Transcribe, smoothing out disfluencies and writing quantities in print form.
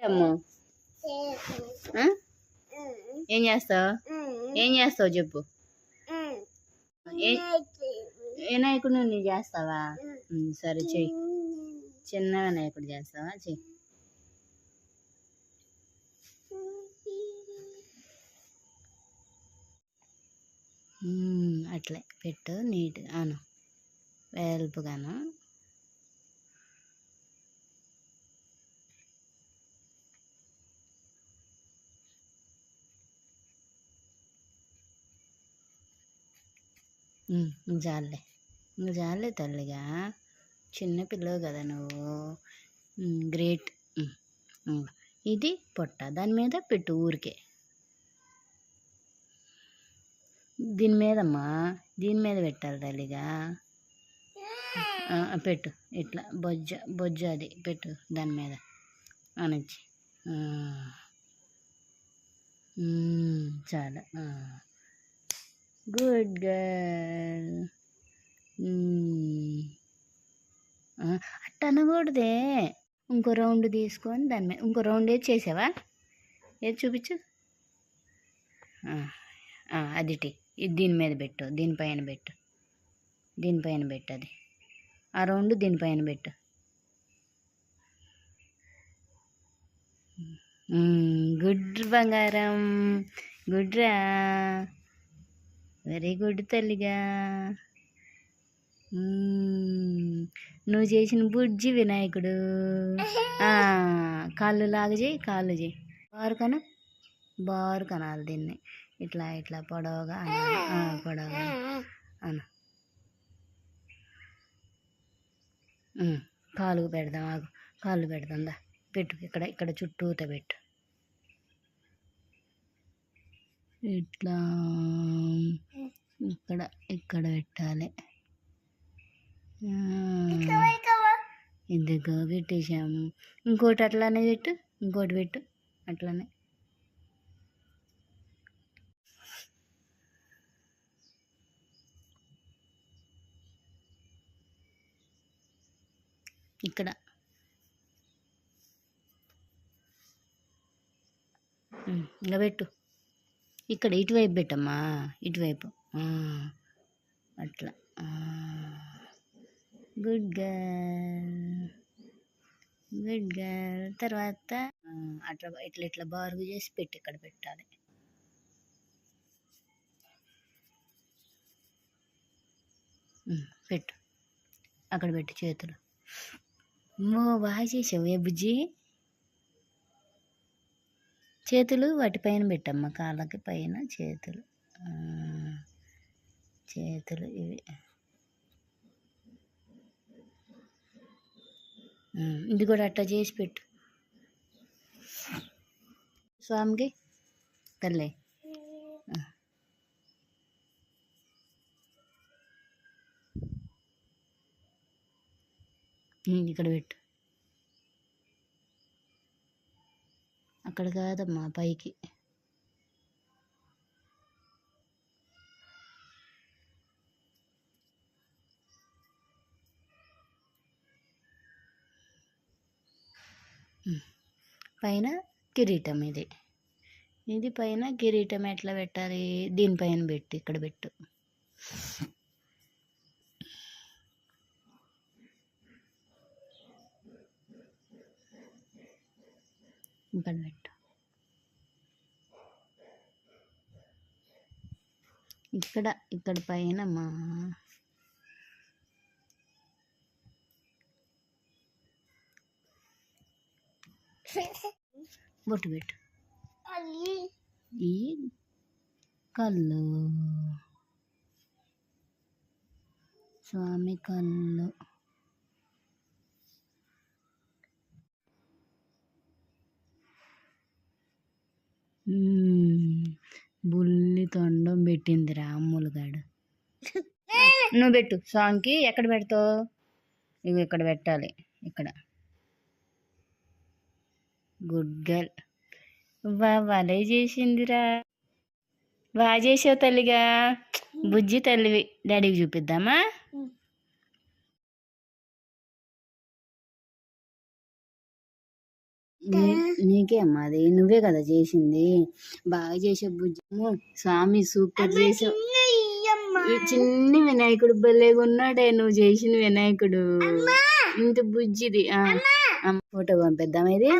అమ్మో ఏం చేస్తావు? ఏం చేస్తావు చెప్పు. వినాయకుడు నువ్వు చేస్తావా? సరే చెయ్యి. చిన్న వినాయకుడు చేస్తావా? చెయ్యి. అట్లే పెట్టు నీట్గా అను వెల్పుగాను. జాలే జాలే తల్లిగా, చిన్న పిల్లవు కదా నువ్వు. గ్రేట్. ఇది పొట్ట దాని మీద పెట్టు ఊరికే. దీని మీదమ్మా, దీని మీద పెట్టాలి తల్లిగా. పెట్టు ఇట్లా బొజ్జ బొజ్జ అది పెట్టు దాని మీద అనొచ్చి. చాలా గుడ్ గర్ల్. అట్ట అనకూడదే. ఇంకో రౌండ్ తీసుకొని దాని మీద ఇంకో రౌండ్ ఏది చేసావా? ఏది చూపించు. అదిటి ఇది దీని మీద పెట్టు, దీనిపైన పెట్టు, దీనిపైన పెట్టు. అది ఆ రౌండ్ దీనిపైన పెట్టు. గుడ్ బంగారం, గుడ్ రా, వెరీ గుడ్ తల్లిగా. నువ్వు చేసిన బుజ్జి వినాయకుడు. కాళ్ళు లాగా చేయి, కాళ్ళు చేయి. బారుకను, బారు కనాలి దీన్ని. ఇట్లా ఇట్లా పొడవుగా పొడవుగా అను. కాలు పెడదాం, ఆగు. కాళ్ళు పెడదాందా, పెట్టు. ఇక్కడ ఇక్కడ చుట్టూత పెట్టు. ఇట్లా ఇక్కడ ఇక్కడ పెట్టాలి. ఇదిగో పెట్టేసాము. ఇంకోటి అట్లానే పెట్టు, ఇంకోటి పెట్టు అట్లానే. ఇక్కడ ఇంకా పెట్టు. ఇక్కడ ఇటువైపు పెట్టమ్మా, ఇటువైపు. అట్లా. Good girl, good girl. తర్వాత అట్లా ఇట్లా ఇట్లా బారుగు చేసి పెట్టి ఇక్కడ పెట్టాలి. పెట్టు అక్కడ పెట్టు చేతులు. బాగా చేసావు ఏ బుజ్జి. చేతులు వాటిపైన పెట్టమ్మా, కాళ్ళకి పైన చేతులు. చేతులు ఇవి. ఇది కూడా అట్లా చేసి పెట్టు స్వామికి తల్లి. ఇక్కడ పెట్టు. అక్కడ కాదమ్మా, పైకి. పైన కిరీటం ఇది. ఇది పైన కిరీటం ఎట్లా పెట్టాలి? దీనిపైన పెట్టు, ఇక్కడ పెట్టు. ఇక్కడ పెట్టు. ఇక్కడ ఇక్కడ పైన మా బొట్టు పెట్టు. ఈ కళ్ళు స్వామి కళ్ళు. బుల్లి తొండం పెట్టిందిరా అమ్ములుగాడు. నువ్వు పెట్టు స్వామికి. ఎక్కడ పెడతావు? ఇవి ఇక్కడ పెట్టాలి, ఇక్కడ. Good girl. భలే చేసిందిరా, బాగా చేసావు తల్లిగా. బుజ్జి తల్లివి. డాడీకి చూపిద్దామా? నీకే అమ్మా, అది నువ్వే కదా చేసింది. బాగా చేసే బుజ్జము. స్వామి సూపర్ చేసావు. చిన్ని వినాయకుడు భలేగా ఉన్నాడే నువ్వు చేసిన వినాయకుడు. ఇంత బుజ్జిది. ఫోటో పంపిద్దాం ఇది.